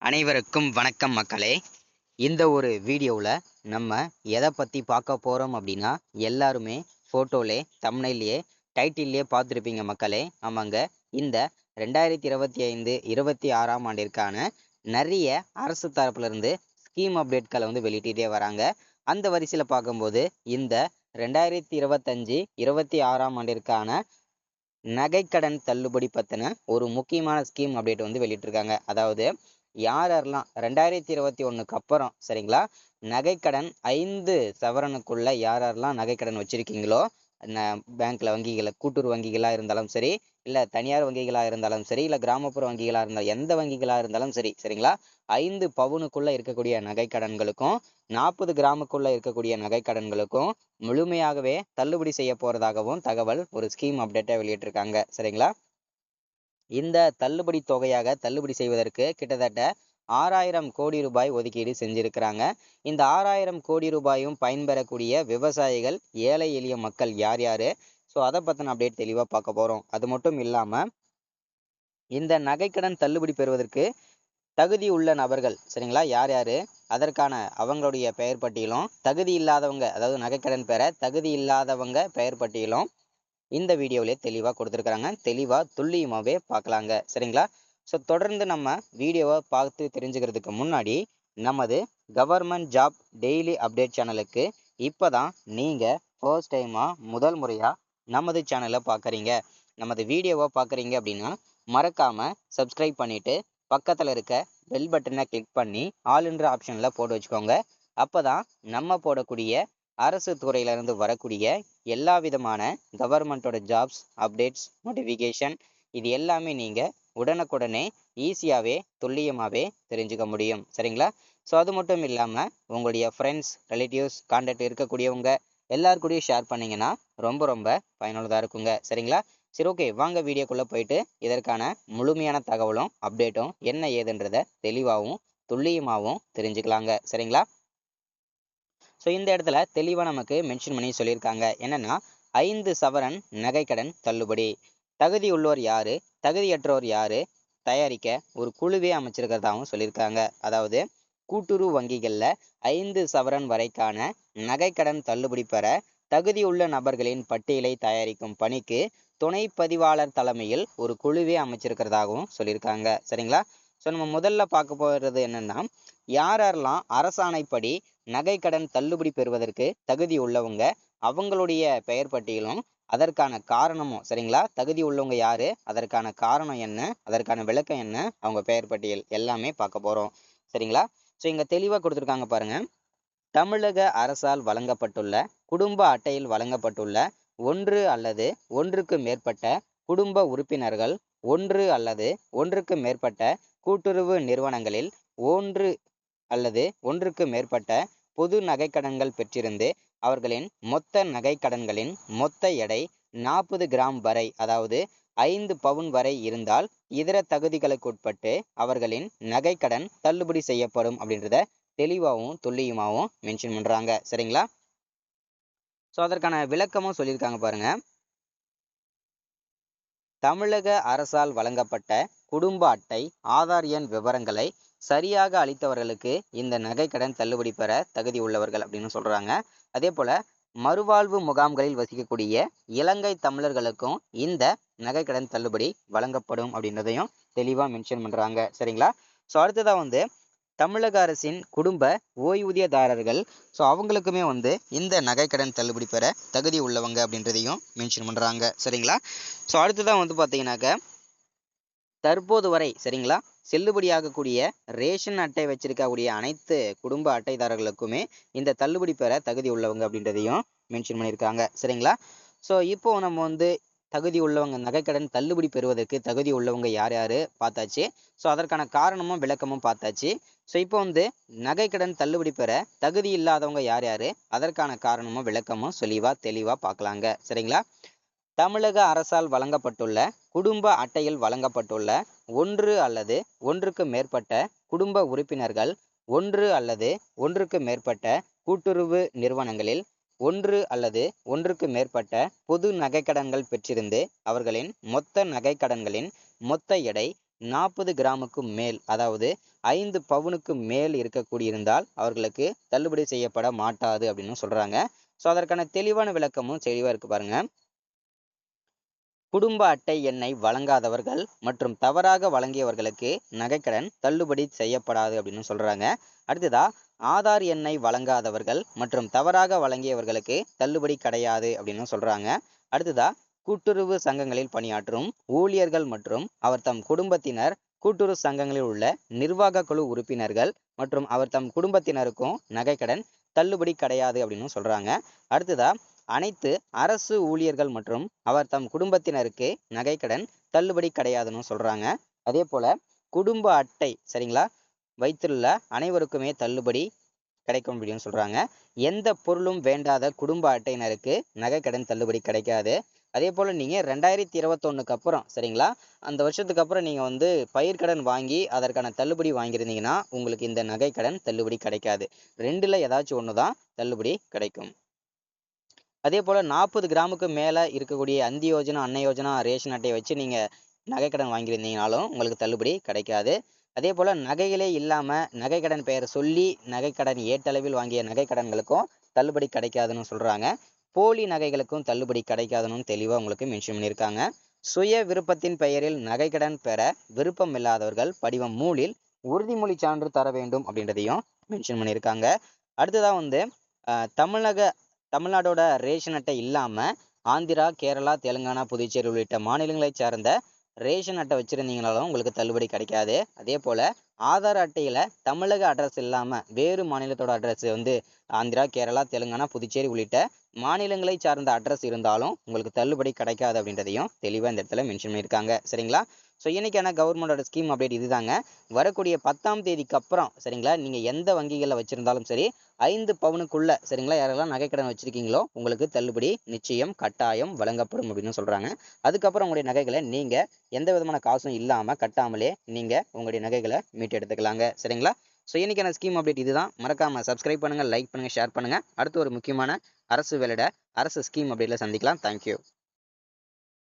அனைவருக்கும் வணக்கம் மக்களே. இந்த ஒரு வீடியோவில் நம்ம எதை பற்றி பார்க்க போகிறோம் அப்படின்னா, எல்லாருமே ஃபோட்டோலே தம்ப்நெயிலே டைட்டில்லையே பார்த்துருப்பீங்க மக்களே. ஆமாங்க, இந்த 2025 26ஆம் ஆண்டிற்கான நிறைய அரசு தரப்புலேருந்து ஸ்கீம் அப்டேட்களை வெளியிட்டே வராங்க. அந்த வரிசையில் பார்க்கும்போது இந்த 2025 26ஆம் ஆண்டிற்கான நகைக்கடன் தள்ளுபடி பற்றின ஒரு முக்கியமான ஸ்கீம் அப்டேட் வெளியிட்டிருக்காங்க. அதாவது யாரெல்லாம் 2021க்கு அப்புறம் சரிங்களா நகைக்கடன் 5 சவரனுக்குள்ள யாரெல்லாம் நகைக்கடன் வச்சிருக்கீங்களோ, பேங்க்ல வங்கிகள் கூட்டுறவு வங்கிகளாக இருந்தாலும் சரி, இல்லை தனியார் வங்கிகளாக இருந்தாலும் சரி, இல்லை கிராமப்புற வங்கிகளாக இருந்தாலும் எந்த வங்கிகளாக இருந்தாலும் சரி சரிங்களா 5 பவுனுக்குள்ள இருக்கக்கூடிய நகைக்கடன்களுக்கும் 40 கிராமுக்குள்ள இருக்கக்கூடிய நகைக்கடன்களுக்கும் முழுமையாகவே தள்ளுபடி செய்ய போறதாகவும் தகவல் ஒரு ஸ்கீம் அப்டேட்டை வெளியிட்டிருக்காங்க. சரிங்களா, இந்த தள்ளுபடி தொகையாக தள்ளுபடி செய்வதற்கு கிட்டத்தட்ட 6000 கோடி ரூபாய் ஒதுக்கீடு செஞ்சிருக்கிறாங்க. இந்த 6000 கோடி ரூபாயும் பயன்பெறக்கூடிய விவசாயிகள், ஏழை எளிய மக்கள் யார் யாரு, ஸோ அதை பற்றின அப்டேட் தெளிவாக பார்க்க போகிறோம். அது மட்டும் இல்லாமல் இந்த நகைக்கடன் தள்ளுபடி பெறுவதற்கு தகுதி உள்ள நபர்கள் சரிங்களா யார் யாரு, அதற்கான அவங்களுடைய பெயர் பட்டியலும், தகுதி இல்லாதவங்க அதாவது நகைக்கடன் பெற தகுதி இல்லாதவங்க பெயர் பட்டியலும் இந்த வீடியோவிலே தெளிவாக கொடுத்துருக்குறாங்க. தெளிவாக துல்லியமாகவே பார்க்கலாங்க. சரிங்களா, ஸோ தொடர்ந்து நம்ம வீடியோவை பார்த்து தெரிஞ்சுக்கிறதுக்கு முன்னாடி நமது கவர்மெண்ட் ஜாப் டெய்லி அப்டேட் சேனலுக்கு இப்போ தான் நீங்கள் ஃபர்ஸ்ட் டைமாக முதல் முறையாக நமது சேனலை பார்க்குறீங்க, நமது வீடியோவை பார்க்குறீங்க அப்படின்னா மறக்காமல் சப்ஸ்கிரைப் பண்ணிவிட்டு பக்கத்தில் இருக்க பெல் பட்டனை கிளிக் பண்ணி ஆல் என்ற ஆப்ஷனில் போட்டு வச்சுக்கோங்க. அப்போ தான் நம்ம போடக்கூடிய அரசு துறையிலிருந்து வரக்கூடிய எல்லா விதமான கவர்மெண்ட்டோட ஜாப்ஸ் அப்டேட்ஸ் நோட்டிஃபிகேஷன் இது எல்லாமே நீங்கள் உடனுக்குடனே ஈஸியாகவே துல்லியமாகவே தெரிஞ்சுக்க முடியும். சரிங்களா, ஸோ அது மட்டும் இல்லாமல் உங்களுடைய ஃப்ரெண்ட்ஸ், ரிலேட்டிவ்ஸ், கான்டாக்ட் இருக்கக்கூடியவங்க எல்லாருக்கூடயும் ஷேர் பண்ணிங்கன்னா ரொம்ப ரொம்ப பயனுள்ளதாக இருக்குங்க. சரிங்களா, சரி ஓகே, வாங்க வீடியோக்குள்ளே போயிட்டு இதற்கான முழுமையான தகவலும் அப்டேட்டும் என்ன ஏதுன்றதை தெளிவாகவும் துல்லியமாகவும் தெரிஞ்சுக்கலாங்க. சரிங்களா, ஸோ இந்த இடத்துல தெளிவாக நமக்கு மென்ஷன் பண்ணி சொல்லியிருக்காங்க. என்னென்னா 5 சவரன் நகைக்கடன் தள்ளுபடி. தகுதி உள்ளோர் யார், தகுதியற்றோர் யார் தயாரிக்க ஒரு குழுவே அமைச்சிருக்கிறதாகவும் சொல்லியிருக்காங்க. அதாவது கூட்டுறவு வங்கிகளில் 5 சவரன் வரைக்கான நகைக்கடன் தள்ளுபடி பெற தகுதியுள்ள நபர்களின் பட்டியலை தயாரிக்கும் பணிக்கு துணை பதிவாளர் தலைமையில் ஒரு குழுவே அமைச்சிருக்கிறதாகவும் சொல்லியிருக்காங்க. சரிங்களா, ஸோ நம்ம முதல்ல பார்க்க போகிறது என்னென்னா, யாரெல்லாம் அரசாணைப்படி நகைக்கடன் தள்ளுபடி பெறுவதற்கு தகுதி உள்ளவங்க அவங்களுடைய பெயர் பட்டியலும் அதற்கான காரணமும் சரிங்களா, தகுதி உள்ளவங்க யாரு, அதற்கான காரணம் என்ன, அதற்கான விளக்கம் என்ன, அவங்க பெயர் பட்டியல் எல்லாமே பார்க்க போகிறோம். சரிங்களா, ஸோ இங்கே தெளிவாக கொடுத்துருக்காங்க பாருங்க. தமிழக அரசால் வழங்கப்பட்டுள்ள குடும்ப அட்டையில் வழங்கப்பட்டுள்ள ஒன்று அல்லது ஒன்றுக்கு மேற்பட்ட குடும்ப உறுப்பினர்கள் ஒன்று அல்லது ஒன்றுக்கு மேற்பட்ட கூட்டுறவு நிறுவனங்களில் ஒன்று அல்லது ஒன்றுக்கு மேற்பட்ட பொது நகைக்கடன்கள் பெற்றிருந்து அவர்களின் மொத்த நகைக்கடன்களின் மொத்த எடை 40 கிராம் வரை அதாவது 5 பவுன் வரை இருந்தால் இதர தகுதிகளுக்குட்பட்டு அவர்களின் நகைக்கடன் தள்ளுபடி செய்யப்படும் அப்படின்றத தெளிவாகவும் துல்லியமாகவும் மென்ஷன் பண்றாங்க. சரிங்களா, ஸோ அதற்கான விளக்கமும் சொல்லியிருக்காங்க பாருங்க. தமிழக அரசால் வழங்கப்பட்ட குடும்ப அட்டை ஆதார் எண் விவரங்களை சரியாக அளித்தவர்களுக்கு இந்த நகைக்கடன் தள்ளுபடி பெற தகுதி உள்ளவர்கள் அப்படின்னு சொல்றாங்க. அதே போல மறுவாழ்வு முகாம்களில் வசிக்கக்கூடிய இலங்கை தமிழர்களுக்கும் இந்த நகைக்கடன் தள்ளுபடி வழங்கப்படும் அப்படின்றதையும் தெளிவாக மென்ஷன் பண்றாங்க. சரிங்களா, ஸோ அடுத்ததாக தமிழக அரசின் குடும்ப ஓய்வூதியதாரர்கள், ஸோ அவங்களுக்குமே இந்த நகைக்கடன் தள்ளுபடி பெற தகுதி உள்ளவங்க அப்படின்றதையும் மென்ஷன் பண்ணுறாங்க. சரிங்களா, ஸோ அடுத்ததான் பார்த்தீங்கன்னாக்க தற்போது வரை சரிங்களா செல்லுபடியாகக்கூடிய ரேஷன் அட்டை வச்சிருக்கக்கூடிய அனைத்து குடும்ப அட்டைதாரர்களுக்குமே இந்த தள்ளுபடி பெற தகுதி உள்ளவங்க அப்படின்றதையும் மென்ஷன் பண்ணியிருக்காங்க. சரிங்களா, ஸோ இப்போ நம்ம தகுதி உள்ளவங்க நகைக்கடன் தள்ளுபடி பெறுவதற்கு தகுதி உள்ளவங்க யார் யார் பார்த்தாச்சு. ஸோ அதற்கான காரணமும் விளக்கமும் பார்த்தாச்சு. ஸோ இப்போ நகைக்கடன் தள்ளுபடி பெற தகுதி இல்லாதவங்க யார் யார், அதற்கான காரணமும் விளக்கமும் தெளிவாக பார்க்கலாங்க. சரிங்களா, தமிழக அரசால் வழங்கப்பட்டுள்ள குடும்ப அட்டையில் வழங்கப்பட்டுள்ள ஒன்று அல்லது ஒன்றுக்கு மேற்பட்ட குடும்ப உறுப்பினர்கள் ஒன்று அல்லது ஒன்றுக்கு மேற்பட்ட கூட்டுறவு நிறுவனங்களில் ஒன்று அல்லது ஒன்றுக்கு மேற்பட்ட பொது நகைக்கடன்கள் பெற்றிருந்து அவர்களின் மொத்த நகைக்கடன்களின் மொத்த எடை 40 கிராமுக்கு மேல், அதாவது 5 பவுனுக்கு மேல் இருக்கக்கூடிய இருந்தால் அவர்களுக்கு தள்ளுபடி செய்யப்பட மாட்டாது அப்படின்னு சொல்றாங்க. ஸோ அதற்கான தெளிவான விளக்கமும் தெளிவா இருக்கு பாருங்க. குடும்ப அட்டை எண்ணை வழங்காதவர்கள் மற்றும் தவறாக வழங்கியவர்களுக்கு நகைக்கடன் தள்ளுபடி செய்யப்படாது அப்படின்னு சொல்றாங்க. அடுத்ததா, ஆதார் எண்ணை வழங்காதவர்கள் மற்றும் தவறாக வழங்கியவர்களுக்கு தள்ளுபடி கிடையாது அப்படின்னு சொல்றாங்க. அடுத்ததா, கூட்டுறவு சங்கங்களில் பணியாற்றும் ஊழியர்கள் மற்றும் அவர் தம் குடும்பத்தினர், கூட்டுறவு சங்கங்களில் உள்ள நிர்வாக குழு உறுப்பினர்கள் மற்றும் அவர் தம் குடும்பத்தினருக்கும் நகைக்கடன் தள்ளுபடி கிடையாது அப்படின்னு சொல்றாங்க. அடுத்ததா, அனைத்து அரசு ஊழியர்கள் மற்றும் அவர் தம் குடும்பத்தினருக்கு நகைக்கடன் தள்ளுபடி கிடையாதுன்னு சொல்றாங்க. அதே போல குடும்ப அட்டை சரிங்களா வைத்துள்ள அனைவருக்குமே தள்ளுபடி கிடைக்கும் அப்படின்னு சொல்றாங்க. எந்த பொருளும் வேண்டாத குடும்ப அட்டையினருக்கு நகைக்கடன் தள்ளுபடி கிடைக்காது. அதே போல நீங்க 2021க்கு அப்புறம் சரிங்களா, அந்த வருஷத்துக்கு அப்புறம் நீங்க வந்து பயிர்க்கடன் வாங்கி அதற்கான தள்ளுபடி வாங்கியிருந்தீங்கன்னா உங்களுக்கு இந்த நகைக்கடன் தள்ளுபடி கிடைக்காது. ரெண்டுல ஏதாச்சும் ஒண்ணுதான் தள்ளுபடி கிடைக்கும். அதே போல 40 கிராமுக்கு மேல இருக்கக்கூடிய அந்தி யோஜனா, அன்ன யோஜனா ரேஷன் அட்டையை வச்சு நீங்க நகைக்கடன் வாங்கியிருந்தீங்கனாலும் உங்களுக்கு தள்ளுபடி கிடைக்காது. அதே போல நகைகளே இல்லாம நகைக்கடன் பெயர் சொல்லி நகைக்கடன் ஏட்டளவில் வாங்கிய நகைக்கடன்களுக்கும் தள்ளுபடி கிடைக்காதுன்னு சொல்றாங்க. போலி நகைகளுக்கும் தள்ளுபடி கிடைக்காதுன்னு தெளிவா உங்களுக்கு மென்ஷன் பண்ணியிருக்காங்க. சுய விருப்பத்தின் பெயரில் நகைக்கடன் பெற விருப்பம் இல்லாதவர்கள் படிவம் 3ல் உறுதிமொழி சான்று தர வேண்டும் அப்படின்றதையும் மென்ஷன் பண்ணியிருக்காங்க. அடுத்ததா வந்து தமிழ்நாடோட ரேஷன் அட்டை இல்லாம ஆந்திரா, கேரளா, தெலுங்கானா, புதுச்சேரி உள்ளிட்ட மாநிலங்களை சார்ந்த ரேஷன் அட்டை வச்சிருந்தீங்கனாலும் உங்களுக்கு தள்ளுபடி கிடைக்காது. அதே போல ஆதார் அட்டையில தமிழக அட்ரஸ் இல்லாம வேறு மாநிலத்தோட அட்ரஸ் வந்து ஆந்திரா, கேரளா, தெலுங்கானா, புதுச்சேரி உள்ளிட்ட மாநிலங்களை சார்ந்த அட்ரஸ் இருந்தாலும் உங்களுக்கு தள்ளுபடி கிடைக்காது அப்படின்றதையும் தெளிவா இந்த இடத்துல மென்ஷன் பண்ணியிருக்காங்க. சரிங்களா? ஸோ இன்னைக்கான கவர்மெண்டோட ஸ்கீம் அப்டேட் இதுதாங்க. வரக்கூடிய 10ஆம் தேதிக்கு அப்புறம் சரிங்களா, நீங்க எந்த வங்கிகளில் வச்சிருந்தாலும் சரி 5 பவுனுக்குள்ள சரிங்களா, யாரெல்லாம் நகைக்கடன் வச்சிருக்கீங்களோ உங்களுக்கு தள்ளுபடி நிச்சயம் கட்டாயம் வழங்கப்படும் அப்படின்னு சொல்றாங்க. அதுக்கப்புறம் உங்களுடைய நகைகளை நீங்க எந்த விதமான காசும் இல்லாம கட்டாமலே நீங்க உங்களுடைய நகைகளை மீட்டு எடுத்துக்கலாங்க. சரிங்களா? ஸோ இன்னைக்கான ஸ்கீம் அப்டேட் இதுதான். மறக்காம சப்ஸ்கிரைப் பண்ணுங்க, லைக் பண்ணுங்க, ஷேர் பண்ணுங்க. அடுத்து ஒரு முக்கியமான அரசு வேலையிட அரசு ஸ்கீம் அப்டேட்ல சந்திக்கலாம். தேங்க்யூ.